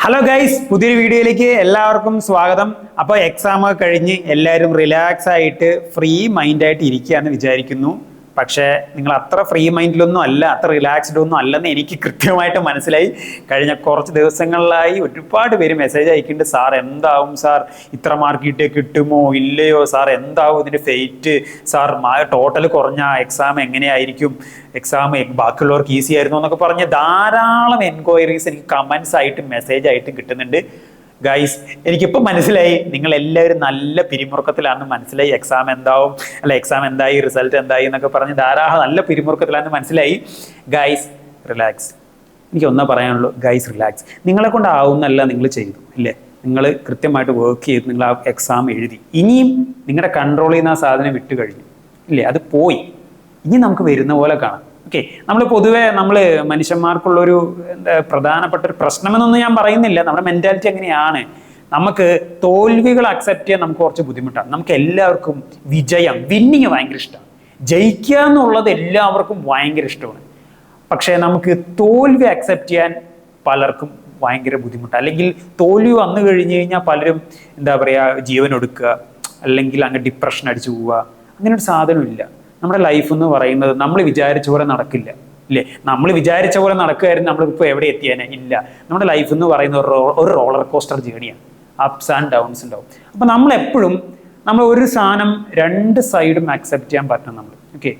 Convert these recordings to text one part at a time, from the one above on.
Hello guys, പുതിയൊരു വീഡിയോയിലേക്ക് എല്ലാവർക്കും സ്വാഗതം. അപ്പോൾ എക്സാം ഒക്കെ കഴിഞ്ഞ് എല്ലാവരും റിലാക്സ് ആയിട്ട് ഫ്രീ മൈൻഡായിട്ട് ഇരിക്കുകയെന്ന് വിചാരിക്കുന്നു. പക്ഷേ നിങ്ങൾ അത്ര ഫ്രീ മൈൻഡിലൊന്നും അല്ല, അത്ര റിലാക്സ്ഡ് ഒന്നും അല്ലെന്ന് എനിക്ക് കൃത്യമായിട്ട് മനസ്സിലായി. കഴിഞ്ഞ കുറച്ച് ദിവസങ്ങളിലായി ഒരുപാട് പേര് മെസ്സേജ് അയക്കുന്നുണ്ട്, സാർ എന്താവും സാർ, ഇത്ര മാർക്ക് കിട്ടുമോ ഇല്ലയോ സാർ, എന്താവും ഇതിൻ്റെ ഫെയ്റ്റ് സാർ, ടോട്ടൽ കുറഞ്ഞ എക്സാം എങ്ങനെയായിരിക്കും, എക്സാം ബാക്കിയുള്ളവർക്ക് ഈസി ആയിരുന്നു എന്നൊക്കെ പറഞ്ഞ് ധാരാളം എൻക്വയറീസ് എനിക്ക് കമൻസ് ആയിട്ടും മെസ്സേജ് ആയിട്ടും കിട്ടുന്നുണ്ട്. ഗൈസ്, എനിക്കിപ്പോൾ മനസ്സിലായി നിങ്ങൾ എല്ലാവരും നല്ല പിരിമുറുക്കത്തിലാണെന്ന് മനസ്സിലായി. എക്സാം എന്താവും, അല്ല എക്സാം എന്തായി, റിസൾട്ട് എന്തായി എന്നൊക്കെ പറഞ്ഞ് ധാരാളം നല്ല പിരിമുറുക്കത്തിലാണെന്ന് മനസ്സിലായി. ഗൈസ് റിലാക്സ്, എനിക്ക് ഒന്നാ പറയാനുള്ളൂ, ഗൈസ് റിലാക്സ്. നിങ്ങളെ കൊണ്ടാവുന്നല്ല നിങ്ങൾ ചെയ്തു ഇല്ലേ, നിങ്ങൾ കൃത്യമായിട്ട് വർക്ക് ചെയ്ത് നിങ്ങൾ ആ എക്സാം എഴുതി. ഇനിയും നിങ്ങളുടെ കൺട്രോൾ ചെയ്യുന്ന ആ സാധനം വിട്ട് കഴിഞ്ഞു ഇല്ലേ, അത് പോയി. ഇനി നമുക്ക് വരുന്ന പോലെ കാണാം. ഓക്കെ, നമ്മൾ പൊതുവെ മനുഷ്യന്മാർക്കുള്ളൊരു പ്രധാനപ്പെട്ട ഒരു പ്രശ്നമെന്നൊന്നും ഞാൻ പറയുന്നില്ല, നമ്മുടെ മെന്റാലിറ്റി എങ്ങനെയാണ്, നമുക്ക് തോൽവികൾ അക്സെപ്റ്റ് ചെയ്യാൻ നമുക്ക് കുറച്ച് ബുദ്ധിമുട്ടാണ്. നമുക്ക് എല്ലാവർക്കും വിജയം, വിന്നിങ് ഭയങ്കര ഇഷ്ടമാണ്, ജയിക്കുക എന്നുള്ളത് എല്ലാവർക്കും ഭയങ്കര ഇഷ്ടമാണ്. പക്ഷേ നമുക്ക് തോൽവി അക്സെപ്റ്റ് ചെയ്യാൻ പലർക്കും ഭയങ്കര ബുദ്ധിമുട്ടാണ്. അല്ലെങ്കിൽ തോൽവി വന്നു കഴിഞ്ഞു കഴിഞ്ഞാൽ പലരും എന്താ പറയുക, ജീവൻ ഒടുക്കുക, അല്ലെങ്കിൽ അങ്ങ് ഡിപ്രഷൻ അടിച്ചു പോവുക. അങ്ങനെ ഒരു സാധനമില്ല. നമ്മുടെ ലൈഫ് എന്ന് പറയുന്നത് നമ്മൾ വിചാരിച്ച പോലെ നടക്കില്ല ഇല്ലേ. നമ്മൾ വിചാരിച്ച പോലെ നടക്കുകയായിരുന്നു നമ്മളിപ്പോൾ എവിടെ എത്തിയാനേ ഇല്ല. നമ്മുടെ ലൈഫ് എന്ന് പറയുന്ന ഒരു റോളർ കോസ്റ്റർ ജേണിയാണ്, അപ്സ് ആൻഡ് ഡൗൺസ് ഉണ്ടാവും. അപ്പം നമ്മൾ ഒരു സാധനം രണ്ട് സൈഡും അക്സെപ്റ്റ് ചെയ്യാൻ പറ്റണം. ഓക്കെ,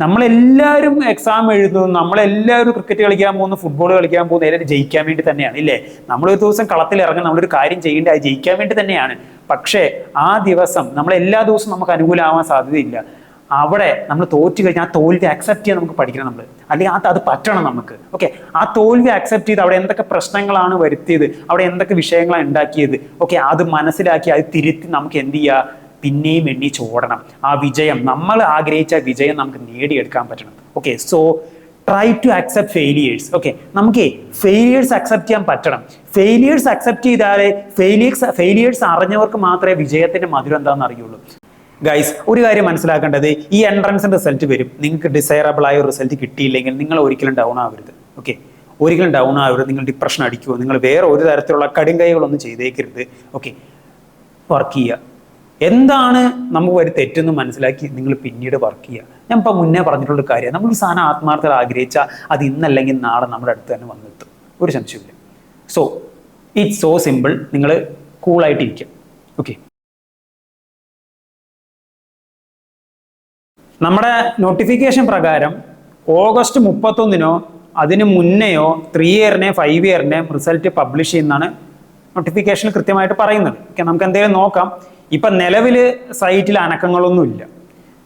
നമ്മളെല്ലാവരും എക്സാം എഴുതുന്നു, നമ്മളെല്ലാവരും ക്രിക്കറ്റ് കളിക്കാൻ പോകുന്നു, ഫുട്ബോൾ കളിക്കാൻ പോകുന്നു, എല്ലാവരും ജയിക്കാൻ വേണ്ടി തന്നെയാണ് ഇല്ലേ. നമ്മളൊരു ദിവസം കളത്തിൽ ഇറങ്ങി നമ്മളൊരു കാര്യം ചെയ്യേണ്ടത് അത് ജയിക്കാൻ വേണ്ടി തന്നെയാണ്. പക്ഷേ ആ ദിവസം എല്ലാ ദിവസവും നമുക്ക് അനുകൂലമാവാൻ സാധ്യതയില്ല. അവിടെ നമ്മൾ തോറ്റു കഴിഞ്ഞാൽ ആ തോൽവി അക്സെപ്റ്റ് ചെയ്യാൻ നമുക്ക് പഠിക്കണം നമ്മൾ, അല്ലെങ്കിൽ അത് പറ്റണം നമുക്ക്. ഓക്കെ, ആ തോൽവി അക്സെപ്റ്റ് ചെയ്ത് അവിടെ എന്തൊക്കെ പ്രശ്നങ്ങളാണ് വരുത്തിയത്, അവിടെ എന്തൊക്കെ വിഷയങ്ങളാണ് ഉണ്ടാക്കിയത്, ഓക്കെ, അത് മനസ്സിലാക്കി അത് തിരുത്തി നമുക്ക് എന്ത് ചെയ്യുക, പിന്നെയും എണ്ണീച്ച് ഓടണം. ആ വിജയം, നമ്മൾ ആഗ്രഹിച്ച വിജയം നമുക്ക് നേടിയെടുക്കാൻ പറ്റണം. Okay, so try to accept failures. Okay, നമുക്ക് ഫെയിലിയേഴ്സ് അക്സെപ്റ്റ് ചെയ്യാൻ പറ്റണം. ഫെയിലിയേഴ്സ് അക്സെപ്റ്റ് ചെയ്താലേ ഫെയിലിയേഴ്സ് അറിഞ്ഞവർക്ക് മാത്രമേ വിജയത്തിന്റെ മധുരം എന്താണെന്ന് അറിയുള്ളൂ. ഗൈസ്, ഒരു കാര്യം മനസ്സിലാക്കേണ്ടത്, ഈ എൻട്രൻസിന്റെ റിസൾട്ട് വരും, നിങ്ങൾക്ക് ഡിസൈറബിൾ ആയ ഒരു റിസൾട്ട് കിട്ടിയില്ലെങ്കിൽ നിങ്ങൾ ഒരിക്കലും ഡൗൺ ആവരുത്. ഓക്കെ, ഒരിക്കലും ഡൗൺ ആവരുത്. നിങ്ങൾ ഡിപ്രഷൻ അടിക്കുമോ, നിങ്ങൾ വേറെ ഒരു തരത്തിലുള്ള കടുങ്കൈകളൊന്നും ചെയ്തേക്കരുത്. ഓക്കെ, വർക്ക് ചെയ്യുക. എന്താണ് നമുക്ക് ഒരു തെറ്റെന്ന് മനസ്സിലാക്കി നിങ്ങൾ പിന്നീട് വർക്ക് ചെയ്യുക. ഞാൻ ഇപ്പം മുന്നേ പറഞ്ഞിട്ടുള്ള കാര്യം, നമ്മൾ ഈ സാധനം ആത്മാർത്ഥത ആഗ്രഹിച്ചാൽ അത് ഇന്നല്ലെങ്കിൽ നാളെ നമ്മുടെ അടുത്ത് തന്നെ വന്നെത്തും, ഒരു സംശയമില്ല. So it's so simple. നിങ്ങൾ കൂളായിട്ടിരിക്കുക. ഓക്കെ, നമ്മുടെ നോട്ടിഫിക്കേഷൻ പ്രകാരം ഓഗസ്റ്റ് 31 അതിന് മുന്നെയോ 3 ഇയറിനെയും 5 ഇയറിനെയും റിസൾട്ട് പബ്ലിഷ് ചെയ്യുന്നതാണ് നോട്ടിഫിക്കേഷനിൽ കൃത്യമായിട്ട് പറയുന്നത്. ഓക്കെ, നമുക്ക് എന്തെങ്കിലും നോക്കാം. ഇപ്പം നിലവിൽ സൈറ്റിൽ അനക്കങ്ങളൊന്നുമില്ല.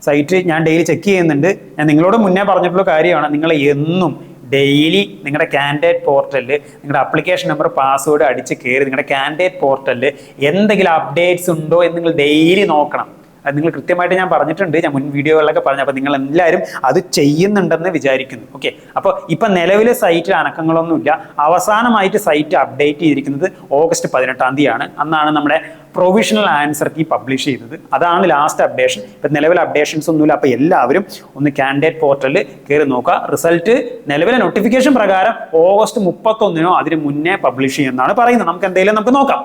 സൈറ്റ് ഞാൻ ഡെയിലി ചെക്ക് ചെയ്യുന്നുണ്ട്. ഞാൻ നിങ്ങളോട് മുന്നേ പറഞ്ഞിട്ടുള്ള കാര്യമാണ്, നിങ്ങൾ എന്നും ഡെയിലി നിങ്ങളുടെ കാൻഡിഡേറ്റ് പോർട്ടലിൽ നിങ്ങളുടെ അപ്ലിക്കേഷൻ നമ്പർ പാസ്വേഡ് അടിച്ച് കയറി നിങ്ങളുടെ കാൻഡിഡേറ്റ് പോർട്ടലിൽ എന്തെങ്കിലും അപ്ഡേറ്റ്സ് ഉണ്ടോ എന്ന് നിങ്ങൾ ഡെയിലി നോക്കണം. അത് നിങ്ങൾ കൃത്യമായിട്ട് ഞാൻ പറഞ്ഞിട്ടുണ്ട്, ഞാൻ മുൻ വീഡിയോകളിലൊക്കെ പറഞ്ഞു. അപ്പോൾ നിങ്ങൾ എല്ലാവരും അത് ചെയ്യുന്നുണ്ടെന്ന് വിചാരിക്കുന്നു. ഓക്കെ, അപ്പോൾ ഇപ്പം നിലവിലെ സൈറ്റിൽ അനക്കങ്ങളൊന്നുമില്ല. അവസാനമായിട്ട് സൈറ്റ് അപ്ഡേറ്റ് ചെയ്തിരിക്കുന്നത് ഓഗസ്റ്റ് 18 അന്നാണ് നമ്മുടെ പ്രൊവിഷണൽ ആൻസർ കീ പബ്ലിഷ് ചെയ്തത്. അതാണ് ലാസ്റ്റ് അപ്ഡേഷൻ. ഇപ്പം നിലവിലെ അപ്ഡേഷൻസ് ഒന്നുമില്ല. അപ്പോൾ എല്ലാവരും ഒന്ന് കാൻഡിഡേറ്റ് പോർട്ടലിൽ കയറി നോക്കുക. റിസൾട്ട് നിലവിലെ നോട്ടിഫിക്കേഷൻ പ്രകാരം ഓഗസ്റ്റ് 31 അതിന് മുന്നേ പബ്ലിഷ് ചെയ്യുന്നതാണ് പറയുന്നത്. നമുക്ക് എന്തെങ്കിലും നമുക്ക് നോക്കാം.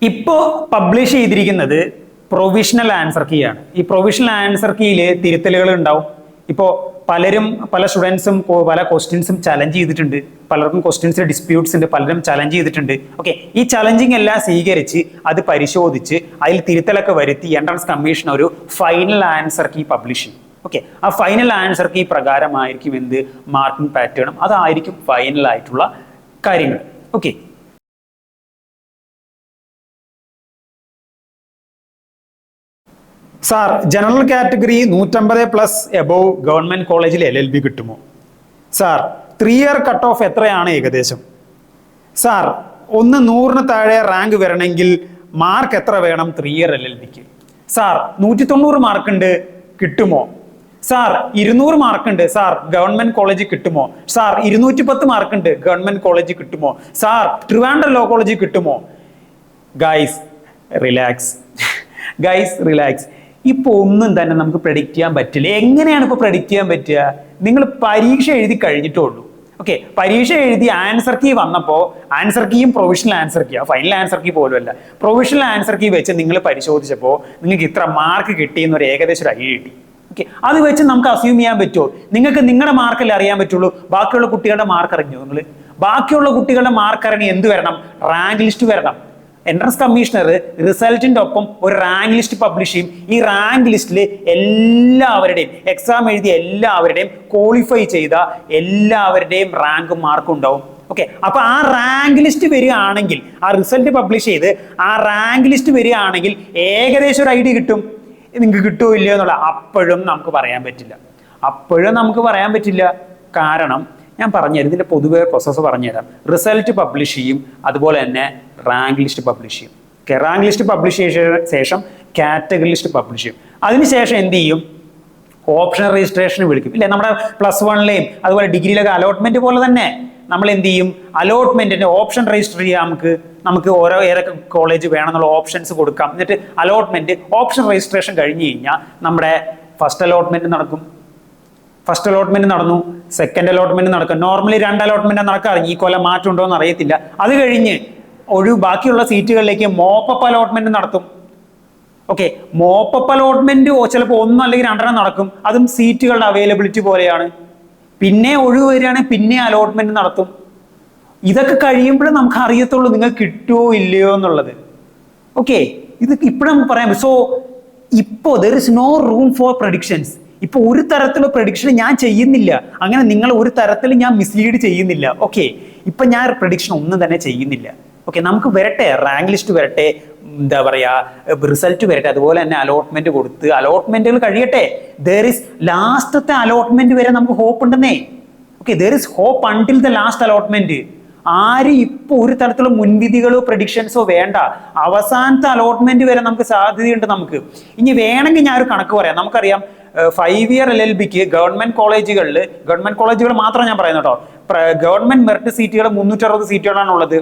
ഇപ്പോൾ പബ്ലിഷ് ചെയ്തിരിക്കുന്നത് പ്രൊവിഷണൽ ആൻസർ കീ ആണ്. ഈ പ്രൊവിഷണൽ ആൻസർ കീയിൽ തിരുത്തലുകൾ ഉണ്ടാവും. ഇപ്പോൾ പല സ്റ്റുഡൻസും പല ക്വസ്റ്റ്യൻസും ചലഞ്ച് ചെയ്തിട്ടുണ്ട്. പലർക്കും ക്വസ്റ്റ്യൻസിൽ ഡിസ്പ്യൂട്ട്സ് ഉണ്ട്, പലരും ചലഞ്ച് ചെയ്തിട്ടുണ്ട്. ഓക്കെ, ഈ ചലഞ്ചിങ് എല്ലാം സ്വീകരിച്ച് അത് പരിശോധിച്ച് അതിൽ തിരുത്തലൊക്കെ വരുത്തി എൻട്രൻസ് കമ്മീഷൻ ഒരു ഫൈനൽ ആൻസർ കീ പബ്ലിഷ് ചെയ്യും. ഓക്കെ, ആ ഫൈനൽ ആൻസർ കീ പ്രകാരമായിരിക്കും എന്ത് മാർക്കിംഗ് പാറ്റേണും, അതായിരിക്കും ഫൈനൽ ആയിട്ടുള്ള കാര്യങ്ങൾ. Okay, sir general category 150+ above government കോളേജിൽ LLB കിട്ടുമോ? സാർ 3 ഇയർ കട്ട് ഓഫ് എത്രയാണ് ഏകദേശം? സാർ 100 താഴെ റാങ്ക് വരണമെങ്കിൽ മാർക്ക് എത്ര വേണം 3 ഇയർ LLBക്ക്? സാർ 190 മാർക്കുണ്ട്, കിട്ടുമോ? സാർ 200 മാർക്കുണ്ട്, സാർ ഗവൺമെന്റ് കോളേജിൽ കിട്ടുമോ? സാർ 210 മാർക്കുണ്ട്, ഗവൺമെന്റ് കോളേജിൽ കിട്ടുമോ? സാർ ട്രിവാൻഡ്രം ലോ കോളേജിൽ കിട്ടുമോ? Guys relax, guys relax. ഇപ്പോൾ ഒന്നും തന്നെ നമുക്ക് പ്രെഡിക്റ്റ് ചെയ്യാൻ പറ്റില്ല. എങ്ങനെയാണ് ഇപ്പോൾ പ്രെഡിക്റ്റ് ചെയ്യാൻ പറ്റുക? നിങ്ങൾ പരീക്ഷ എഴുതി കഴിഞ്ഞിട്ടേ ഉള്ളൂ. ഓക്കെ, പരീക്ഷ എഴുതി ആൻസർ കീ വന്നപ്പോൾ ആൻസർ കീയും provisional answer key, final answer key പോലുമല്ല, പ്രൊവിഷണൽ ആൻസർ കീ വെച്ച് നിങ്ങൾ പരിശോധിച്ചപ്പോൾ നിങ്ങൾക്ക് ഇത്ര മാർക്ക് കിട്ടിയെന്ന് ഒരു ഏകദേശം ഒരു ഐഡിയ കിട്ടി. ഓക്കെ, അത് വെച്ച് നമുക്ക് അസ്യൂം ചെയ്യാൻ പറ്റുമോ? നിങ്ങൾക്ക് നിങ്ങളുടെ മാർക്കല്ലേ അറിയാൻ പറ്റുള്ളൂ, ബാക്കിയുള്ള കുട്ടികളുടെ മാർക്ക് അറിഞ്ഞോ? നിങ്ങൾ ബാക്കിയുള്ള കുട്ടികളുടെ മാർക്ക് അറിഞ്ഞ് എന്ത് വരണം? റാങ്ക് ലിസ്റ്റ് വരണം. എൻട്രൻസ് കമ്മീഷണർ റിസൾട്ടിന്റെ ഒപ്പം ഒരു റാങ്ക് ലിസ്റ്റ് പബ്ലിഷ് ചെയ്യും. ഈ റാങ്ക് ലിസ്റ്റിൽ എല്ലാവരുടെയും എക്സാം എഴുതിയ എല്ലാവരുടെയും ക്വാളിഫൈ ചെയ്ത എല്ലാവരുടെയും റാങ്കും മാർക്കും ഉണ്ടാവും. ഓക്കെ, അപ്പൊ ആ റാങ്ക് ലിസ്റ്റ് വരികയാണെങ്കിൽ, ആ റിസൾട്ട് പബ്ലിഷ് ചെയ്ത് ആ റാങ്ക് ലിസ്റ്റ് വരികയാണെങ്കിൽ ഏകദേശം ഒരു ഐഡിയ കിട്ടും. നിങ്ങൾക്ക് കിട്ടുമോ ഇല്ലയോ എന്നുള്ള അപ്പോഴും നമുക്ക് പറയാൻ പറ്റില്ല. കാരണം ഞാൻ പറഞ്ഞുതരാം, ഇതിന്റെ പൊതുവെ പ്രോസസ്സ് പറഞ്ഞുതരാം. റിസൾട്ട് പബ്ലിഷ് ചെയ്യും, അതുപോലെ തന്നെ റാങ്ക് ലിസ്റ്റ് പബ്ലിഷ് ചെയ്യും. റാങ്ക് ലിസ്റ്റ് പബ്ലിഷ് ചെയ്ത ശേഷം കാറ്റഗറി ലിസ്റ്റ് പബ്ലിഷ് ചെയ്യും. അതിനുശേഷം എന്ത് ചെയ്യും? ഓപ്ഷൻ രജിസ്ട്രേഷൻ വിളിക്കും. ഇല്ലേ, നമ്മുടെ +1ലെയും അതുപോലെ ഡിഗ്രിയിലൊക്കെ അലോട്ട്മെന്റ് പോലെ തന്നെ നമ്മൾ എന്ത് ചെയ്യും? അലോട്ട്മെന്റിന്റെ ഓപ്ഷൻ രജിസ്റ്റർ ചെയ്യാം. നമുക്ക് ഓരോ ഏതൊക്കെ കോളേജ് വേണമെന്നുള്ള ഓപ്ഷൻസ് കൊടുക്കാം. എന്നിട്ട് അലോട്ട്മെന്റ് ഓപ്ഷൻ രജിസ്ട്രേഷൻ കഴിഞ്ഞ് കഴിഞ്ഞാൽ നമ്മുടെ ഫസ്റ്റ് അലോട്ട്മെന്റ് നടക്കും. ഫസ്റ്റ് അലോട്ട്മെന്റ് നടന്നു, സെക്കൻഡ് അലോട്ട്മെന്റ് നടക്കും. നോർമലി 2 അലോട്ട്മെന്റ് നടക്കാറ്, ഈ കൊല്ലം മാറ്റം ഉണ്ടോ എന്ന് അറിയത്തില്ല. അത് കഴിഞ്ഞ് ബാക്കിയുള്ള സീറ്റുകളിലേക്ക് മോപ്പപ്പ് അലോട്ട്മെന്റ് നടത്തും. ഓക്കെ, മോപ്പപ്പ് അലോട്ട്മെന്റ് ചിലപ്പോൾ 1 അല്ലെങ്കിൽ 2 നടക്കും. അതും സീറ്റുകളുടെ അവൈലബിലിറ്റി പോലെയാണ്. പിന്നെ ഒഴിവ് വരികയാണെങ്കിൽ പിന്നെ അലോട്ട്മെന്റ് നടത്തും. ഇതൊക്കെ കഴിയുമ്പോഴേ നമുക്ക് അറിയത്തുള്ളൂ നിങ്ങൾക്ക് കിട്ടുമോ ഇല്ലയോ എന്നുള്ളത്. ഓക്കെ, ഇത് ഇപ്പോഴും നമുക്ക് പറയാം. സോ ഇപ്പോൾ there is no room for predictions. ഇപ്പൊ ഒരു തരത്തിലുള്ള പ്രഡിക്ഷൻ ഞാൻ ചെയ്യുന്നില്ല. അങ്ങനെ നിങ്ങൾ ഒരു തരത്തിൽ ഞാൻ മിസ്ലീഡ് ചെയ്യുന്നില്ല. ഓക്കെ, ഇപ്പൊ ഞാൻ പ്രഡിക്ഷൻ ഒന്നും തന്നെ ചെയ്യുന്നില്ല. ഓക്കെ, നമുക്ക് വരട്ടെ, റാങ്ക് ലിസ്റ്റ് വരട്ടെ, എന്താ പറയാ, റിസൾട്ട് വരട്ടെ, അതുപോലെ തന്നെ അലോട്ട്മെന്റ് കൊടുത്ത് അലോട്ട്മെന്റുകൾ കഴിയട്ടെ. ദർ ഇസ് ലാസ്റ്റത്തെ അലോട്ട്മെന്റ് വരെ നമുക്ക് ഹോപ്പ് ഉണ്ടെന്നേ. Okay, there is hope until the last allotment. ആരും ഇപ്പൊ ഒരു തരത്തിലുള്ള മുൻവിധികളോ പ്രഡിക്ഷൻസോ വേണ്ട. അവസാനത്തെ അലോട്ട്മെന്റ് വരെ നമുക്ക് സാധ്യതയുണ്ട്. നമുക്ക് ഇനി വേണമെങ്കിൽ ഞാൻ ഒരു കണക്ക് പറയാം. നമുക്കറിയാം 5 ഇയർ LLBക്ക് ഗവൺമെന്റ് കോളേജുകൾ മാത്രം ഞാൻ പറയുന്നത് കേട്ടോ. ഗവൺമെന്റ് മെറിറ്റ് സീറ്റുകൾ 360 സീറ്റുകളാണ് ഉള്ളത്.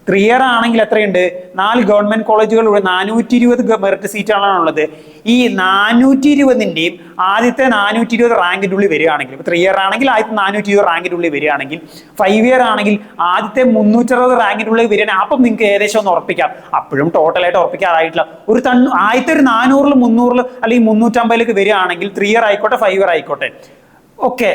3 ഇയർ ആണെങ്കിൽ എത്രയുണ്ട്? 4 ഗവൺമെന്റ് കോളേജുകൾ 420 മെറിറ്റ് സീറ്റാണ് ഉള്ളത്. ഈ 420ന്റെയും ആദ്യത്തെ 420 റാങ്കിന്റെ ഉള്ളിൽ വരികയാണെങ്കിൽ, 3 ഇയർ ആണെങ്കിൽ ആദ്യത്തെ 420 റാങ്കിന്റെ ഉള്ളിൽ വരികയാണെങ്കിൽ, 5 ഇയർ ആണെങ്കിൽ ആദ്യത്തെ 360 റാങ്കിന്റെ ഉള്ളിൽ വരികയാണെങ്കിൽ, അപ്പം നിങ്ങൾക്ക് ഏകദേശം ഒന്ന് ഉറപ്പിക്കാം. അപ്പോഴും ടോട്ടലായിട്ട് ഉറപ്പിക്കാറായിട്ടില്ല. ആദ്യത്തെ ഒരു 400 300 അല്ലെങ്കിൽ 350 വരികയാണെങ്കിൽ 3 ഇയർ ആയിക്കോട്ടെ 5 ഇയർ ആയിക്കോട്ടെ, ഓക്കെ,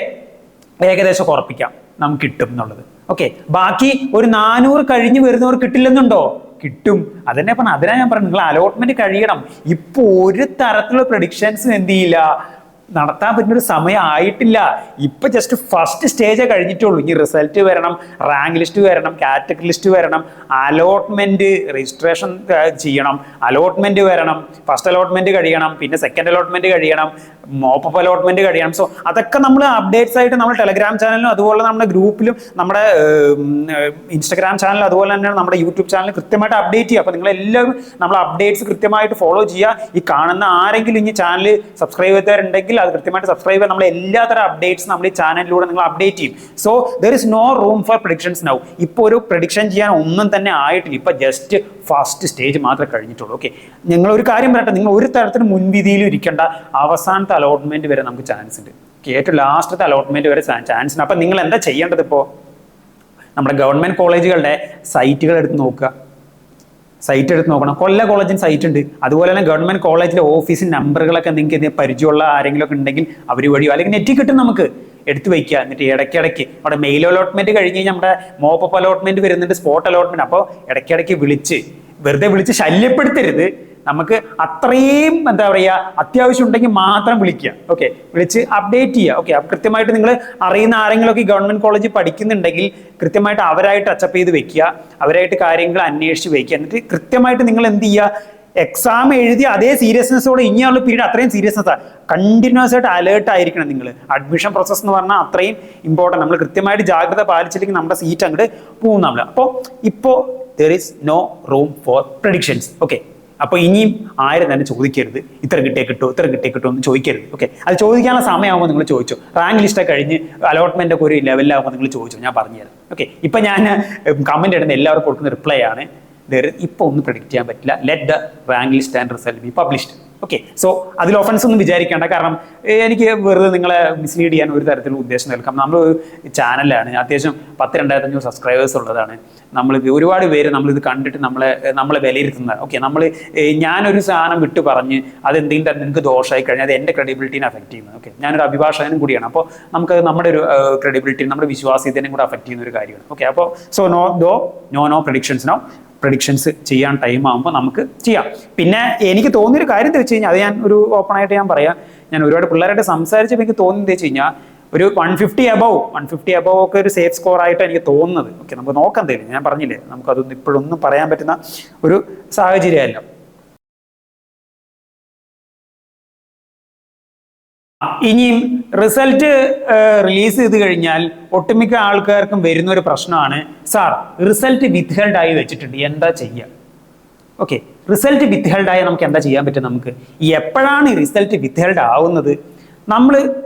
ഏകദേശം ഉറപ്പിക്കാം നമുക്ക് കിട്ടും എന്നുള്ളത്. ഓക്കെ, ബാക്കി ഒരു 400 കഴിഞ്ഞ് വരുന്നവർ കിട്ടില്ലെന്നുണ്ടോ? കിട്ടും. അതിനാ ഞാൻ പറഞ്ഞു, നിങ്ങൾ അലോട്ട്മെന്റ് കഴിയണം. ഇപ്പൊ ഒരു തരത്തിലുള്ള പ്രഡിക്ഷൻസും എന്ത് ചെയ്യില്ല, നടത്താൻ പറ്റുന്ന ഒരു സമയം ആയിട്ടില്ല. ഇപ്പൊ ജസ്റ്റ് ഫസ്റ്റ് സ്റ്റേജേ കഴിഞ്ഞിട്ടുള്ളൂ. ഇനി റിസൾട്ട് വരണം, റാങ്ക് ലിസ്റ്റ് വരണം, കാറ്റഗറി ലിസ്റ്റ് വരണം, അലോട്ട്മെന്റ് രജിസ്ട്രേഷൻ ചെയ്യണം, അലോട്ട്മെന്റ് വരണം, ഫസ്റ്റ് അലോട്ട്മെന്റ് കഴിയണം, പിന്നെ സെക്കൻഡ് അലോട്ട്മെന്റ് കഴിയണം, മോപ്പപ്പ് അലോട്ട്മെന്റ് കഴിയണം. സോ അതൊക്കെ നമ്മൾ അപ്ഡേറ്റ്സ് ആയിട്ട് നമ്മുടെ ടെലഗ്രാം ചാനലിലും അതുപോലെ നമ്മുടെ ഗ്രൂപ്പിലും നമ്മുടെ ഇൻസ്റ്റാഗ്രാം ചാനലും അതുപോലെ തന്നെ നമ്മുടെ യൂട്യൂബ് ചാനലിൽ കൃത്യമായിട്ട് അപ്ഡേറ്റ് ചെയ്യുക. അപ്പോൾ നിങ്ങളെല്ലാവരും നമ്മൾ അപ്ഡേറ്റ്സ് കൃത്യമായിട്ട് ഫോളോ ചെയ്യുക. ഈ കാണുന്ന ആരെങ്കിലും ഇനി ചാനൽ സബ്സ്ക്രൈബ് ചെയ്തവരുണ്ടെങ്കിൽ അത് കൃത്യമായിട്ട് സബ്സ്ക്രൈബ് ചെയ്യുക. നമ്മൾ എല്ലാത്തരം അപ്ഡേറ്റ്സ് നമ്മൾ ഈ ചാനലിലൂടെ നിങ്ങൾ അപ്ഡേറ്റ് ചെയ്യും. So there is no room for predictions now. ഇപ്പോൾ ഒരു പ്രഡിക്ഷൻ ചെയ്യാൻ ഒന്നും തന്നെ ആയിട്ടില്ല. ഇപ്പൊ ജസ്റ്റ് ഫസ്റ്റ് സ്റ്റേജ് മാത്രമേ കഴിഞ്ഞിട്ടുള്ളൂ. ഓക്കെ, നിങ്ങൾ ഒരു കാര്യം പറയട്ടെ, നിങ്ങൾ ഒരു തരത്തിലും മുൻവിധിയിലും ഇരിക്കേണ്ട. അവസാനത്തെ അലോട്ട്മെന്റ് വരെ നമുക്ക് ചാൻസ് ഉണ്ട്. ഏറ്റവും ലാസ്റ്റത്തെ അലോട്ട്മെന്റ് വരെ ചാൻസ് ഉണ്ട്. അപ്പൊ നിങ്ങൾ എന്താ ചെയ്യേണ്ടത്? ഇപ്പോൾ നമ്മുടെ ഗവൺമെന്റ് കോളേജുകളുടെ സൈറ്റുകൾ എടുത്ത് നോക്കുക. സൈറ്റ് എടുത്ത് നോക്കണം. കൊല്ല കോളേജിന് സൈറ്റ് ഉണ്ട്. അതുപോലെ തന്നെ ഗവൺമെന്റ് കോളേജിലെ ഓഫീസിൻ നമ്പറുകളൊക്കെ നിങ്ങൾക്ക് പരിചയമുള്ള ആരെങ്കിലും ഒക്കെ ഉണ്ടെങ്കിൽ അവർ വഴിയോ അല്ലെങ്കിൽ നെറ്റിൽ കിട്ടും, നമുക്ക് എടുത്തു വയ്ക്കുക. എന്നിട്ട് ഇടയ്ക്കിടയ്ക്ക് അവിടെ മെയിൽ അലോട്ട്മെന്റ് കഴിഞ്ഞ് കഴിഞ്ഞാൽ നമ്മുടെ മോപ്പപ്പ് അലോട്ട്മെന്റ് വരുന്നുണ്ട്, സ്പോട്ട് അലോട്ട്മെന്റ്. അപ്പോൾ ഇടയ്ക്കിടയ്ക്ക് വെറുതെ വിളിച്ച് ശല്യപ്പെടുത്തരുത്. നമുക്ക് അത്രയും എന്താ പറയുക, അത്യാവശ്യം ഉണ്ടെങ്കിൽ മാത്രം വിളിക്കുക. ഓക്കെ, വിളിച്ച് അപ്ഡേറ്റ് ചെയ്യുക. ഓക്കെ, അപ്പോൾ കൃത്യമായിട്ട് നിങ്ങൾ അറിയുന്ന ആരെങ്കിലുമൊക്കെ ഗവൺമെന്റ് കോളേജിൽ പഠിക്കുന്നുണ്ടെങ്കിൽ കൃത്യമായിട്ട് അവരായിട്ട് ടച്ചപ്പ് ചെയ്ത് വെക്കുക, അവരായിട്ട് കാര്യങ്ങൾ അന്വേഷിച്ച് വെക്കുക. എന്നിട്ട് കൃത്യമായിട്ട് നിങ്ങൾ എന്ത് ചെയ്യുക, എക്സാം എഴുതി അതേ സീരിയസ്നെസ്സോടെ ഇനിയുള്ള പീരീഡ് അത്രയും സീരിയസ്നെസ് കണ്ടിന്യൂസ് ആയിട്ട് അലേർട്ട് ആയിരിക്കണം നിങ്ങൾ. അഡ്മിഷൻ പ്രോസസ് എന്ന് പറഞ്ഞാൽ അത്രയും ഇമ്പോർട്ടൻറ്റ്. നമ്മൾ കൃത്യമായിട്ട് ജാഗ്രത പാലിച്ചില്ലെങ്കിൽ നമ്മുടെ സീറ്റ് അങ്ങോട്ട് പോകും നമ്മൾ. അപ്പോൾ ഇപ്പോൾ there is no room for predictions. Okay, അപ്പോൾ ഇനിയും ആരും തന്നെ ചോദിക്കരുത് ഇത്ര കിട്ടിയേ കിട്ടുമോ എന്ന് ചോദിക്കരുത്. ഓക്കെ, അത് ചോദിക്കാനുള്ള സമയമാകുമ്പോൾ നിങ്ങൾ ചോദിച്ചു. റാങ്ക് ലിസ്റ്റൊക്കെ കഴിഞ്ഞ് അലോട്ട്മെന്റ് ഒക്കെ ഒരു ലെവലിലാകുമ്പോൾ നിങ്ങൾ ചോദിച്ചു, ഞാൻ പറഞ്ഞുതരാം. ഓക്കെ, ഇപ്പം ഞാൻ കമന്റ് ഇടുന്ന എല്ലാവർക്കും കൊടുക്കുന്ന റിപ്ലൈ ആണ്, ഇപ്പോൾ ഒന്നും പ്രെഡിക്റ്റ് ചെയ്യാൻ പറ്റില്ല. Let the rank list and result B published. Okay, so അതിൽ ഒഫൻസ് ഒന്നും വിചാരിക്കേണ്ട. കാരണം എനിക്ക് വെറുതെ നിങ്ങളെ മിസ്ലീഡ് ചെയ്യാൻ ഒരു തരത്തിലുള്ള ഉദ്ദേശം നൽകാം. നമ്മൾ ചാനലാണ്, അത്യാവശ്യം 10,000-2,500 സബ്സ്ക്രൈബേഴ്സ് ഉള്ളതാണ്. നമ്മൾക്ക് ഒരുപാട് പേര് നമ്മളിത് കണ്ടിട്ട് നമ്മളെ വിലയിരുത്തുന്നത്. ഓക്കെ, ഞാനൊരു സാധനം വിട്ട് പറഞ്ഞ് അതെന്തെങ്കിലും നിങ്ങൾക്ക് ദോഷമായി കഴിഞ്ഞാൽ അത് എൻ്റെ ക്രെഡിബിലിറ്റീനെ അഫക്റ്റ് ചെയ്യുന്നത്. ഓക്കെ, ഞാനൊരു അഭിഭാഷകനും കൂടിയാണ്. അപ്പോൾ നമുക്കത് നമ്മുടെ ഒരു ക്രെഡിബിലിറ്റി, നമ്മുടെ വിശ്വാസ്യതയും കൂടെ അഫക്റ്റ് ചെയ്യുന്ന ഒരു കാര്യമാണ്. ഓക്കെ, അപ്പോൾ സോ നോ പ്രഡിക്ഷൻസ് ചെയ്യാൻ ടൈം ആകുമ്പോൾ നമുക്ക് ചെയ്യാം. പിന്നെ എനിക്ക് തോന്നിയൊരു കാര്യം എന്താ വെച്ച് കഴിഞ്ഞാൽ, അത് ഞാൻ ഒരു ഓപ്പൺ ആയിട്ട് ഞാൻ പറയാം, ഞാൻ ഒരുപാട് പിള്ളേരായിട്ട് സംസാരിച്ചപ്പോൾ എനിക്ക് തോന്നുന്നത് വെച്ച് കഴിഞ്ഞാൽ ഒരു 150 above ഒക്കെ ഒരു സേഫ് സ്കോർ ആയിട്ട് എനിക്ക് തോന്നുന്നത്. ഓക്കെ, നമുക്ക് നോക്കാം. തരും, ഞാൻ പറഞ്ഞില്ലേ, നമുക്കതൊന്നും ഇപ്പോഴൊന്നും പറയാൻ പറ്റുന്ന ഒരു സാഹചര്യമല്ല. ഇനിയും റിസൾട്ട് റിലീസ് ചെയ്ത് കഴിഞ്ഞാൽ ഒട്ടുമിക്ക ആൾക്കാർക്കും വരുന്ന ഒരു പ്രശ്നമാണ്, സാർ റിസൾട്ട് വിത്ത്ഹെൽഡ് ആയി വെച്ചിട്ടുണ്ട്, എന്താ ചെയ്യുക? ഓക്കെ, റിസൾട്ട് വിത്ത്ഹെൽഡ് ആയി നമുക്ക് എന്താ ചെയ്യാൻ പറ്റും? നമുക്ക് എപ്പോഴാണ് റിസൾട്ട് വിത്ത്ഹെൽഡ് ആവുന്നത്?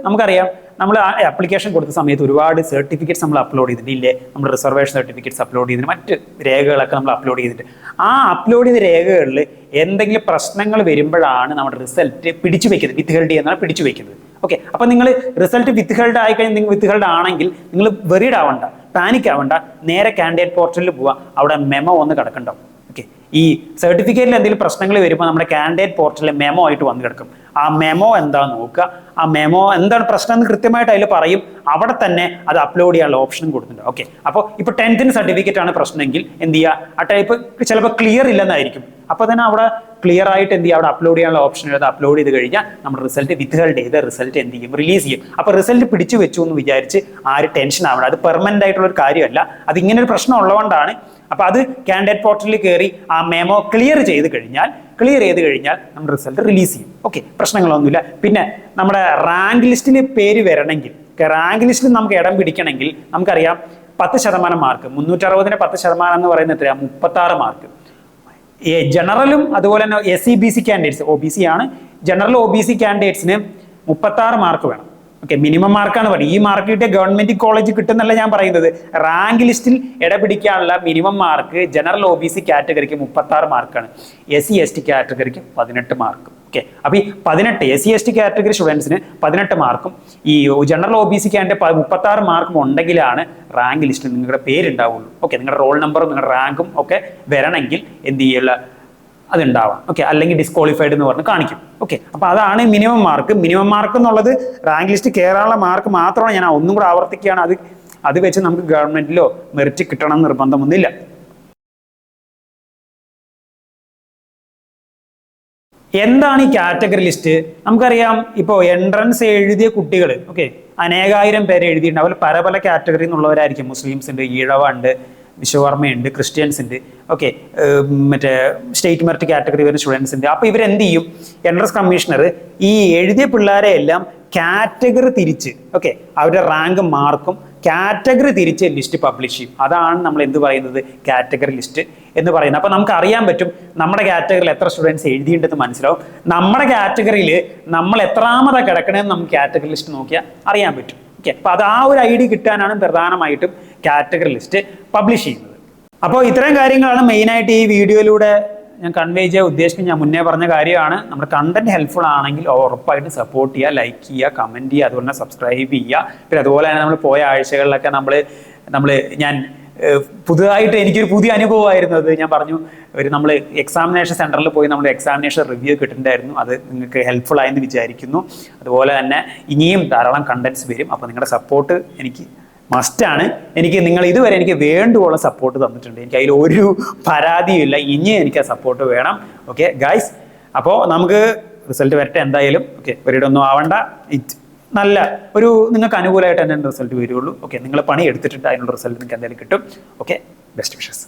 നമുക്കറിയാം, നമ്മൾ ആപ്ലിക്കേഷൻ കൊടുത്ത സമയത്ത് ഒരുപാട് സർട്ടിഫിക്കറ്റ്സ് നമ്മൾ അപ്ലോഡ് ചെയ്തിട്ടുണ്ട് ഇല്ലേ? നമ്മൾ റിസർവേഷൻ സർട്ടിഫിക്കറ്റ്സ് അപ്ലോഡ് ചെയ്തിട്ട് മറ്റ് രേഖകളൊക്കെ നമ്മൾ അപ്ലോഡ് ചെയ്തിട്ട് ആ അപ്ലോഡ് ചെയ്ത രേഖകളിൽ എന്തെങ്കിലും പ്രശ്നങ്ങൾ വരുമ്പോഴാണ് നമ്മുടെ റിസൾട്ട് പിടിച്ചു വെക്കുന്നത്. വിത്ത്ഹെൽഡ് ചെയ്യുന്നതാണ് പിടിച്ചു വെക്കുന്നത്. ഓക്കെ, അപ്പൊ നിങ്ങൾ റിസൾട്ട് വിത്ത്ഹെൽഡ് ആയിക്കഴിഞ്ഞാൽ നിങ്ങൾ വിത്ത്ഹെൽഡ് ആണെങ്കിൽ നിങ്ങൾ വെറീഡ് ആവണ്ട, പാനിക് ആവണ്ട, നേരെ കാൻഡിഡേറ്റ് പോർട്ടലിൽ പോവുക, അവിടെ മെമോ ഒന്ന് കിടക്കണ്ടാവും. ഓക്കെ, ഈ സർട്ടിഫിക്കറ്റിൽ എന്തെങ്കിലും പ്രശ്നങ്ങൾ വരുമ്പോൾ നമ്മുടെ കാൻഡിഡേറ്റ് പോർട്ടലിൽ മെമോ ആയിട്ട് വന്ന് കിടക്കും. ആ മെമോ എന്താണെന്ന് നോക്കുക, ആ മെമോ എന്താണ് പ്രശ്നം എന്ന് കൃത്യമായിട്ട് അതിൽ പറയും. അവിടെ തന്നെ അത് അപ്ലോഡ് ചെയ്യാനുള്ള ഓപ്ഷനും കൊടുത്തിട്ടുണ്ട്. ഓക്കെ, അപ്പോൾ ഇപ്പോൾ 10th സർട്ടിഫിക്കറ്റ് ആണ് പ്രശ്നമെങ്കിൽ എന്ത് ചെയ്യുക, ആ ടൈപ്പ് ചിലപ്പോൾ ക്ലിയർ ഇല്ലെന്നായിരിക്കും. അപ്പോൾ തന്നെ അവിടെ ക്ലിയർ ആയിട്ട് എന്ത് ചെയ്യുക, അവിടെ അപ്ലോഡ് ചെയ്യാനുള്ള ഓപ്ഷൻ അത് അപ്ലോഡ് ചെയ്ത് കഴിഞ്ഞാൽ നമ്മുടെ റിസൾട്ട് വിത്ത്ഹെൽഡ് ചെയ്ത് റിസൾട്ട് എന്ത് ചെയ്യും, റിലീസ് ചെയ്യും. അപ്പോൾ റിസൾട്ട് പിടിച്ചു വെച്ചു എന്ന് വിചാരിച്ച് ആരും ടെൻഷൻ ആവണം. അത് പെർമനന്റ് ആയിട്ടുള്ള ഒരു കാര്യമല്ല, അത് ഇങ്ങനെ ഒരു പ്രശ്നം ഉള്ളതുകൊണ്ടാണ്. അപ്പൊ അത് കാൻഡിഡേറ്റ് പോർട്ടലിൽ കയറി ആ മെമോ ക്ലിയർ ചെയ്ത് കഴിഞ്ഞാൽ നമ്മുടെ റിസൾട്ട് റിലീസ് ചെയ്യും. ഓക്കെ, പ്രശ്നങ്ങളൊന്നുമില്ല. പിന്നെ നമ്മുടെ റാങ്ക് ലിസ്റ്റിൽ പേര് വരണമെങ്കിൽ, റാങ്ക് ലിസ്റ്റിൽ നമുക്ക് ഇടം പിടിക്കണമെങ്കിൽ നമുക്കറിയാം 10% മാർക്ക്, 360-ന് 10% എന്ന് പറയുന്നത് എത്രയാ, 36 മാർക്ക്. ജനറലും അതുപോലെ തന്നെ SC/BC കാൻഡിഡേറ്റ്സ്, OBC ആണ്, ജനറൽ OBC കാൻഡിഡേറ്റ്സിന് 36 മാർക്ക് വേണം. ഓക്കെ, മിനിമം മാർക്കാണ് പറയുന്നത്. ഈ മാർക്ക് കിട്ടിയ ഗവൺമെന്റ് കോളേജ് കിട്ടുന്നല്ല ഞാൻ പറയുന്നത്. റാങ്ക് ലിസ്റ്റിൽ ഇടപിടിക്കാനുള്ള മിനിമം മാർക്ക് ജനറൽ OBC കാറ്റഗറിക്ക് 36 മാർക്കാണ്, SC/ST കാറ്റഗറിക്ക് 18 മാർക്ക്. ഓക്കെ, അപ്പൊ ഈ 18 SC/ST കാറ്റഗറി സ്റ്റുഡൻസിന് 18 മാർക്കും ഈ ജനറൽ OBC കാൻഡിഡേറ്റ് 36 മാർക്കും ഉണ്ടെങ്കിലാണ് റാങ്ക് ലിസ്റ്റിൽ നിങ്ങളുടെ പേരുണ്ടാവുള്ളൂ. ഓക്കെ, നിങ്ങളുടെ റോൾ നമ്പറും നിങ്ങളുടെ റാങ്കും ഒക്കെ വരണമെങ്കിൽ എന്ത് ചെയ്യുക, അതുണ്ടാവാം. ഓക്കെ, അല്ലെങ്കിൽ ഡിസ്ക്വാളിഫൈഡ് എന്ന് പറഞ്ഞ് കാണിക്കും. ഓക്കെ, അപ്പൊ അതാണ് മിനിമം മാർക്ക്. മിനിമം മാർക്ക് എന്നുള്ളത് റാങ്ക് ലിസ്റ്റ് കയറാനുള്ള മാർക്ക് മാത്രമാണ്. ഞാൻ ഒന്നും കൂടെ ആവർത്തിക്കുകയാണ്, അത് വെച്ച് നമുക്ക് ഗവൺമെന്റിലോ മെറിറ്റ് കിട്ടണം എന്ന് നിർബന്ധമൊന്നുമില്ല. എന്താണ് ഈ കാറ്റഗറി ലിസ്റ്റ്? നമുക്കറിയാം, ഇപ്പോൾ എൻട്രൻസ് എഴുതിയ കുട്ടികൾ ഓക്കെ അനേകായിരം പേര് എഴുതിയിട്ടുണ്ട്. അവർ പല കാറ്റഗറി എന്നുള്ളവരായിരിക്കും. മുസ്ലിംസ് ഉണ്ട്, ഈഴവ ഉണ്ട്, വിശ്വകർമ്മയുണ്ട്, ക്രിസ്ത്യൻസ് ഉണ്ട്, ഓക്കെ, മറ്റേ സ്റ്റേറ്റ് മെറിറ്റ് കാറ്റഗറി വരുന്ന സ്റ്റുഡൻസ് ഉണ്ട്. അപ്പോൾ ഇവരെന്ത് ചെയ്യും, എൻട്രൻസ് കമ്മീഷണർ ഈ എഴുതിയ പിള്ളേരെ എല്ലാം കാറ്റഗറി തിരിച്ച് ഓക്കെ അവരുടെ റാങ്ക് മാർക്കും കാറ്റഗറി തിരിച്ച് ലിസ്റ്റ് പബ്ലിഷ് ചെയ്യും. അതാണ് നമ്മൾ എന്ത് പറയുന്നത്, കാറ്റഗറി ലിസ്റ്റ് എന്ന് പറയുന്നത്. അപ്പോൾ നമുക്ക് അറിയാൻ പറ്റും നമ്മുടെ കാറ്റഗറിയിൽ എത്ര സ്റ്റുഡൻസ് എഴുതിയിട്ടുണ്ടെന്ന് മനസ്സിലാവും. നമ്മുടെ കാറ്റഗറിയിൽ നമ്മൾ എത്രാമതാണ് കിടക്കണമെന്ന് നമുക്ക് കാറ്റഗറി ലിസ്റ്റ് നോക്കിയാൽ അറിയാൻ പറ്റും. ഓക്കെ, അപ്പോൾ അത് ആ ഒരു ഐഡിയ കിട്ടാനാണ് പ്രധാനമായിട്ടും കാറ്റഗറി ലിസ്റ്റ് പബ്ലിഷ് ചെയ്യുന്നത്. അപ്പോൾ ഇത്തരം കാര്യങ്ങളാണ് മെയിനായിട്ട് ഈ വീഡിയോയിലൂടെ ഞാൻ കൺവേ ചെയ്യാൻ ഉദ്ദേശിക്കുന്നത്. ഞാൻ മുന്നേ പറഞ്ഞ കാര്യമാണ്. നമ്മുടെ കണ്ടന്റ് ഹെൽപ്ഫുൾ ആണെങ്കിൽ ഉറപ്പായിട്ട് സപ്പോർട്ട് ചെയ്യുക, ലൈക്ക് ചെയ്യുക, കമൻറ്റ് ചെയ്യുക, അതുപോലെ തന്നെ സബ്സ്ക്രൈബ് ചെയ്യുക. പിന്നെ അതുപോലെ തന്നെ നമ്മൾ പോയ ആഴ്ചകളിലൊക്കെ ഞാൻ പുതുതായിട്ട് എനിക്കൊരു പുതിയ അനുഭവമായിരുന്നു അത്. ഞാൻ പറഞ്ഞു, നമ്മൾ എക്സാമിനേഷൻ സെൻറ്ററിൽ പോയി നമ്മൾ എക്സാമിനേഷൻ റിവ്യൂ കിട്ടുന്നുണ്ടായിരുന്നു. അത് നിങ്ങൾക്ക് ഹെൽപ്ഫുൾ ആയെന്ന് വിചാരിക്കുന്നു. അതുപോലെ തന്നെ ഇനിയും ധാരാളം കണ്ടന്റ്സ് വരും. അപ്പോൾ നിങ്ങളുടെ സപ്പോർട്ട് എനിക്ക് മസ്റ്റാണ്. നിങ്ങൾ ഇതുവരെ എനിക്ക് വേണ്ടുവോളം സപ്പോർട്ട് തന്നിട്ടുണ്ട്. എനിക്ക് അതിൽ ഒരു പരാതിയുമില്ല. ഇനി എനിക്ക് ആ സപ്പോർട്ട് വേണം. ഓക്കെ ഗൈസ്, അപ്പോൾ നമുക്ക് റിസൾട്ട് വരട്ടെ എന്തായാലും. ഓക്കെ, ഒരിടൊന്നും ആവണ്ട. നല്ല ഒരു നിങ്ങൾക്ക് അനുകൂലമായിട്ട് തന്നെ റിസൾട്ട് വരുള്ളൂ. ഓക്കെ, നിങ്ങൾ പണി എടുത്തിട്ടുണ്ട്, അതിനുള്ള റിസൾട്ട് നിങ്ങൾക്ക് എന്തായാലും കിട്ടും. Okay, best wishes.